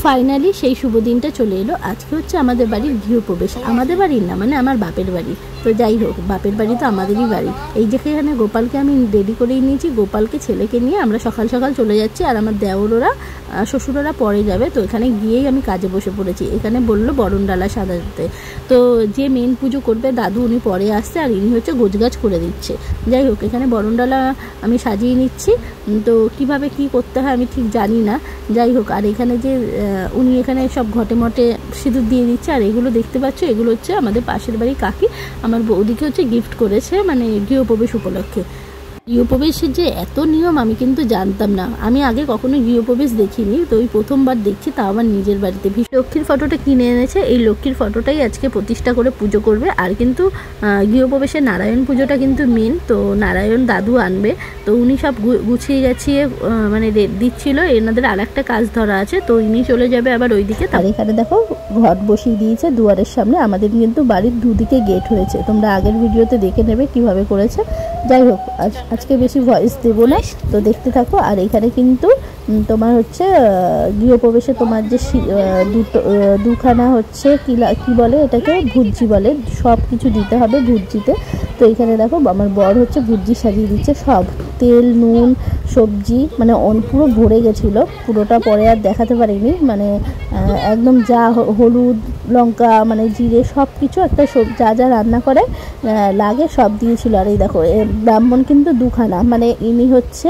Finally সেই শুভ দিনটা চলে এলো। আজকে হচ্ছে আমাদের বাড়ির গৃহপ্রবেশ। আমাদের বাড়ির না, মানে আমার বাপের বাড়ি। তো যাই হোক, বাপের বাড়ি তো আমাদেরই বাড়ি। এই যে এখানে গোপালকে আমি রেডি করেই নিয়েছি। গোপালকে ছেলেকে নিয়ে আমরা সকাল সকাল চলে যাচ্ছি, আর আমার দেওররা শ্বশুররা পরে যাবে। তো এখানে গিয়েই আমি কাজে বসে পড়েছি। এখানে বললো বরণডালা সাজাতে। তো যে মেন পুজো করবে দাদু, উনি পরে আসছে, আর ইনি হচ্ছে গোছগাছ করে দিচ্ছে। যাই হোক, এখানে বরণডালা আমি সাজিয়ে নিচ্ছি। তো কিভাবে কি করতে হয় আমি ঠিক জানি না। যাই হোক, আর এখানে যে উনি এখানে সব ঘটে মটে সিঁদুর দিয়ে দিচ্ছে। আর এগুলো দেখতে পাচ্ছ, এগুলো হচ্ছে আমাদের পাশের বাড়ি কাকি আমার বৌদিকে হচ্ছে গিফট করেছে, মানে গৃহপ্রবেশ উপলক্ষে। গৃহপ্রবেশের যে এত নিয়ম আমি কিন্তু জানতাম না। আমি আগে কখনো গৃহপ্রবেশ দেখিনি, তো ওই প্রথমবার দেখছি, তাও আমার নিজের বাড়িতে। লক্ষ্মীর ফটোটা কিনে এনেছে, এই লক্ষ্মীর ফটোটাই আজকে প্রতিষ্ঠা করে পুজো করবে। আর কিন্তু গৃহপ্রবেশের নারায়ণ পুজোটা কিন্তু মেন, তো নারায়ণ দাদু আনবে। তো উনি সব গুছিয়ে গাছিয়ে মানে দিচ্ছিল। এনাদের আর একটা কাজ ধরা আছে, তো ইনি চলে যাবে আবার ওইদিকে। তার এখানে দেখো ঘট বসিয়ে দিয়েছে দুয়ারের সামনে। আমাদের কিন্তু বাড়ির দুদিকে গেট হয়েছে, তোমরা আগের ভিডিওতে দেখে নেবে কিভাবে করেছে। যাই হোক, আজকে বেশি ভয়েস দেবো না, তো দেখতে থাকো। আর এখানে কিন্তু তোমার হচ্ছে গৃহপ্রবেশে তোমার যে দুখানা হচ্ছে কি বলে এটাকে, ভুজি বলে, সব কিছু দিতে হবে ভুজিতে। তো এখানে দেখো আমার বর হচ্ছে ভুজি সাজিয়ে দিচ্ছে, সব তেল নুন সবজি মানে পুরো ভরে গেছিলো। পুরোটা পরে আর দেখাতে পারিনি, মানে একদম যা হলুদ লঙ্কা মানে জিরে সব কিছু একটা যা যা রান্না করে লাগে সব দিয়েছিল। আর এই দেখো ব্রাহ্মণ কিন্তু দুখানা, মানে ইনি হচ্ছে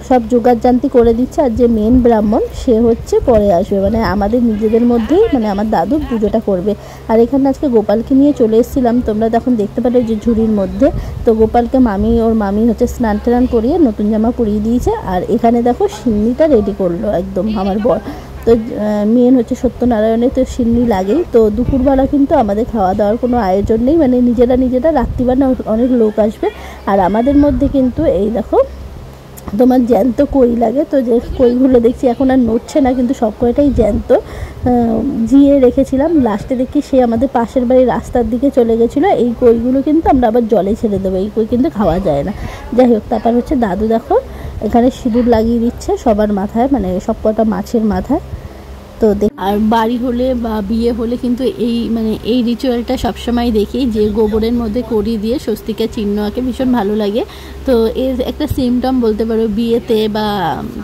সব জোগাড়জান্তি করে দিচ্ছে। আর যে মেন ব্রাহ্মণ সে হচ্ছে পরে আসবে, মানে আমাদের নিজেদের মধ্যেই, মানে আমার দাদু পুজোটা করবে। আর এখানে আজকে গোপালকে নিয়ে চলে এসেছিলাম, তোমরা তখন দেখতে পারো যে ঝুড়ির মধ্যে। তো গোপালকে ওর মামি হচ্ছে স্নান টান করিয়ে নতুন জামা পরিয়ে দিয়েছে। আর এখানে দেখো সিন্নিটা রেডি করলো একদম আমার বর। তো মেন হচ্ছে সত্যনারায়ণের তো সিন্নি লাগেই। তো দুপুরবেলা কিন্তু আমাদের খাওয়া দাওয়ার কোনো আয়োজন নেই, মানে নিজেরা রাত্রিবেলা অনেক লোক আসবে। আর আমাদের মধ্যে কিন্তু এই দেখো তোমার জ্যান্ত কই লাগে। তো যে কইগুলো দেখছি এখন আর নড়ছে না, কিন্তু সব কয়টাই জ্যান্ত জিয়ে রেখেছিলাম। লাস্টে দেখি সে আমাদের পাশের বাড়ির রাস্তার দিকে চলে গেছিলো। এই কইগুলো কিন্তু আমরা আবার জলে ছেড়ে দেবো, এই কই কিন্তু খাওয়া যায় না। যাই হোক, তারপর হচ্ছে দাদু দেখো এখানে সিঁদুর লাগিয়ে দিচ্ছে সবার মাথায়, মানে সব কটা মাছের মাথায়। তো আর বাড়ি হলে বা বিয়ে হলে কিন্তু এই রিচুয়ালটা সবসময় দেখি, যে গোবরের মধ্যে কড়ি দিয়ে স্বস্তিকা চিহ্ন আঁকে, ভীষণ ভালো লাগে। তো এর একটা সিমটম বলতে পারো বিয়েতে, বা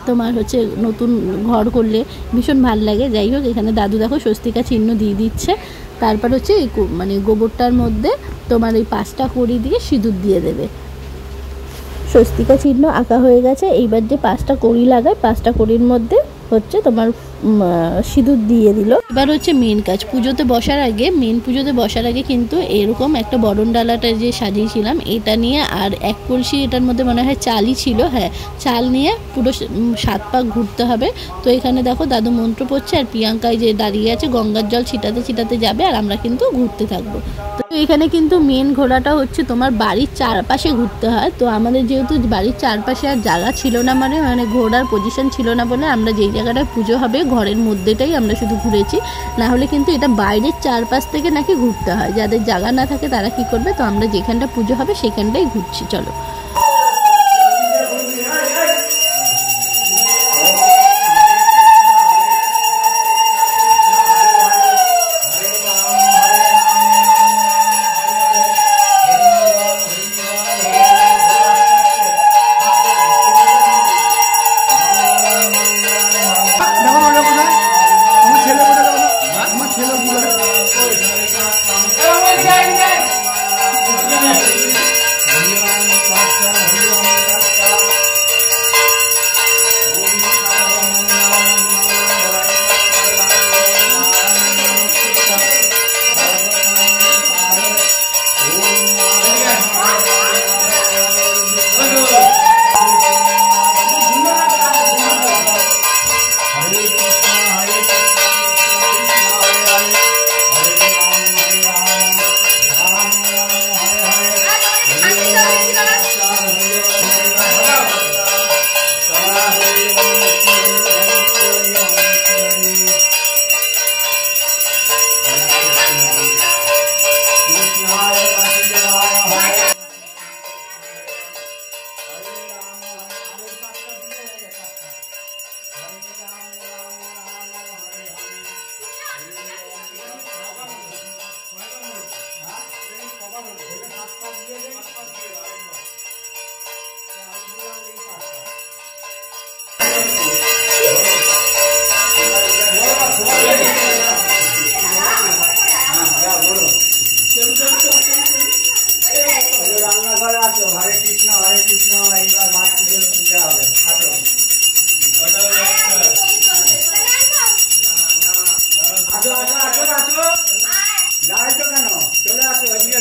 তোমার হচ্ছে নতুন ঘর করলে ভীষণ ভালো লাগে। যাই হোক, এখানে দাদু দেখো স্বস্তিকা চিহ্ন দিয়ে দিচ্ছে। তারপর হচ্ছে এই মানে গোবরটার মধ্যে তোমার এই 5টা কড়ি দিয়ে সিঁদুর দিয়ে দেবে। স্বস্তিকা চিহ্ন আঁকা হয়ে গেছে। এইবার যে 5টা কড়ি লাগায়, 5টা কড়ির মধ্যে হচ্ছে তোমার সিঁদুর দিয়ে দিল। এবার হচ্ছে মেন কাজ, পুজোতে বসার আগে কিন্তু এরকম একটা বরণডালাটা যে সাজিয়েছিলাম এটা নিয়ে, আর এক কলসি এটার মধ্যে মনে হয় চালই ছিল, হ্যাঁ চাল নিয়ে পুরো 7 পাক ঘুরতে হবে। তো এখানে দেখো দাদু মন্ত্র পড়ছে, আর প্রিয়াঙ্কায় যে দাঁড়িয়ে আছে গঙ্গার জল ছিটাতে যাবে, আর আমরা কিন্তু ঘুরতে থাকবো। তো এখানে কিন্তু মেন ঘোরাটা হচ্ছে তোমার বাড়ির চারপাশে ঘুরতে হয়। তো আমাদের যেহেতু বাড়ির চারপাশে আর জায়গা ছিল না, মানে ঘোরার পজিশন ছিল না বলে আমরা যেই জায়গাটায় পুজো হবে ঘরের মধ্যেটাই আমরা শুধু ঘুরেছি। না হলে কিন্তু এটা বাইরের চারপাশ থেকে নাকি ঘুরতে হয়, যাদের জায়গা না থাকে তারা কি করবে। তো আমরা যেখানটা পুজো হবে সেখানটাই ঘুরছি, চলো।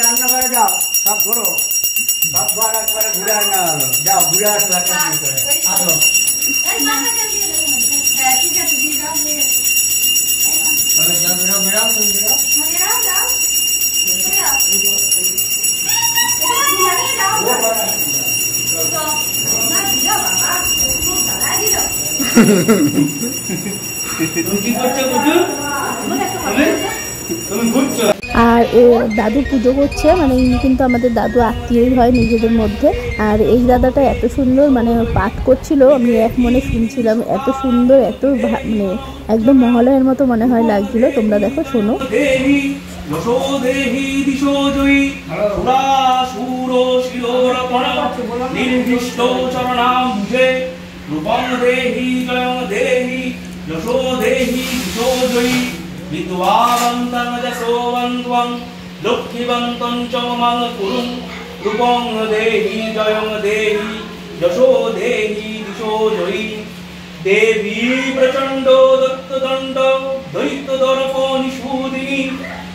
রান্না করে যাও, সব ঘুরো, সব ঘর একবারে ঘুরে আনা হলো। যাও ঘুরে আসো একটা করে আসো। বেরাও বেরাও তুমি বেরাও। আর দাদু পুজো করছে, মানে ইনি কিন্তু আমাদের দাদু আত্মীয়ই হয় নিজেদের মধ্যে। আর এই দাদাটা এত সুন্দর মানে পাঠ করছিল, আমি এক মনে শুনছিলাম, এত সুন্দর, এত মানে একদম মহালয়ের মতো মনে হয় লাগছিল। তোমরা দেখো, শোনো। লক্ষ্মীবন্तं চ মম কুরুং রূপং দেহি জয়ং দেহি যশো দেহি দিশো জয়ী দেবী প্রচণ্ড দত্তদণ্ড দৈত্য দর্প নিষূদিনী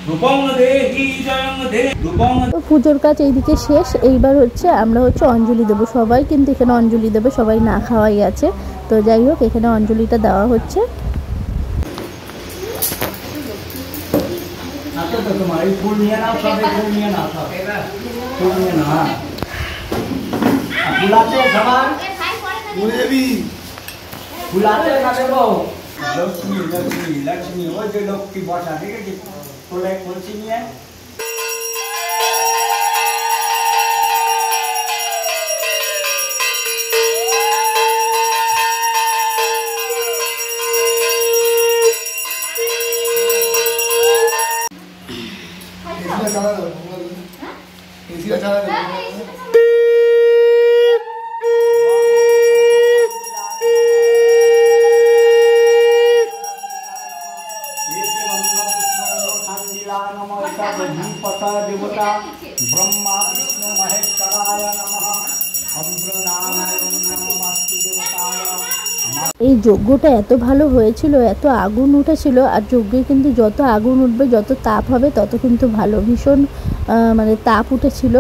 রূপং দেহি জয়ং দেহি রূপং। তো পুজোর কাজ এইদিকে শেষ। এইবার হচ্ছে আমরা অঞ্জলি দেবো। সবাই কিন্তু এখানে অঞ্জলি দেবে, সবাই না খাওয়াই আছে। তো যাই হোক, এখানে অঞ্জলিটা দেওয়া হচ্ছে। तो तुम्हारी फूल नहीं ना, सब फूल नहीं ना, सब फूल नहीं ना। फुलाते सवार मुझे भी फुलाते ना देखो। लक्ष्मी लक्ष्मी लक्ष्मी वो जो लोग की भाषा ठीक है कि फूल एक कौन सी नहीं है। देवता ब्रह्मा विष्णु महेश्वराय नमः। এই যজ্ঞটা এত ভালো হয়েছিল, এত আগুন উঠেছিল। আর যজ্ঞে কিন্তু যত আগুন উঠবে, যত তাপ হবে, তত কিন্তু ভালো। ভীষণ মানে তাপ উঠেছিল।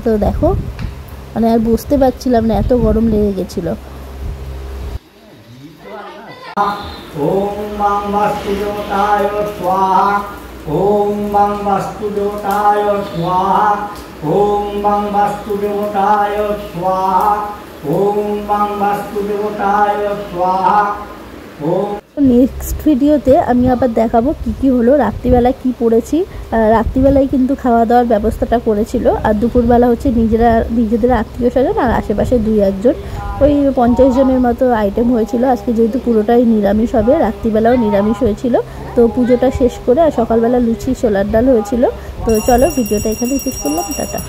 তো দেখো, মানে আর বুঝতে পারছিলাম না, এত গরম লেগে গেছিল। ओम वां वास्तुदेवताय स्वाहा। ओम वां वास्तुदेवताय स्वाहा। ओम वां वास्तुदेवताय स्वाहा। ओम वां वास्तुदेवताय स्वाहा। ओम নেক্সট ভিডিওতে আমি আবার দেখাবো কি কি হলো, রাত্রিবেলা কি পড়েছি। রাত্রিবেলায় কিন্তু খাওয়া দাওয়ার ব্যবস্থাটা করেছিল। আর দুপুরবেলা হচ্ছে নিজেদের আত্মীয় স্বজন আর আশেপাশে 2-1 জন, ওই 50 জনের মতো আইটেম হয়েছিল। আজকে যেহেতু পুরোটাই নিরামিষ হবে, রাত্রিবেলাও নিরামিষ হয়েছিল। তো পুজোটা শেষ করে আর সকালবেলা লুচি ছোলার ডাল হয়েছিল। তো চলো, ভিডিওটা এখানে শেষ করলাম। টাটা।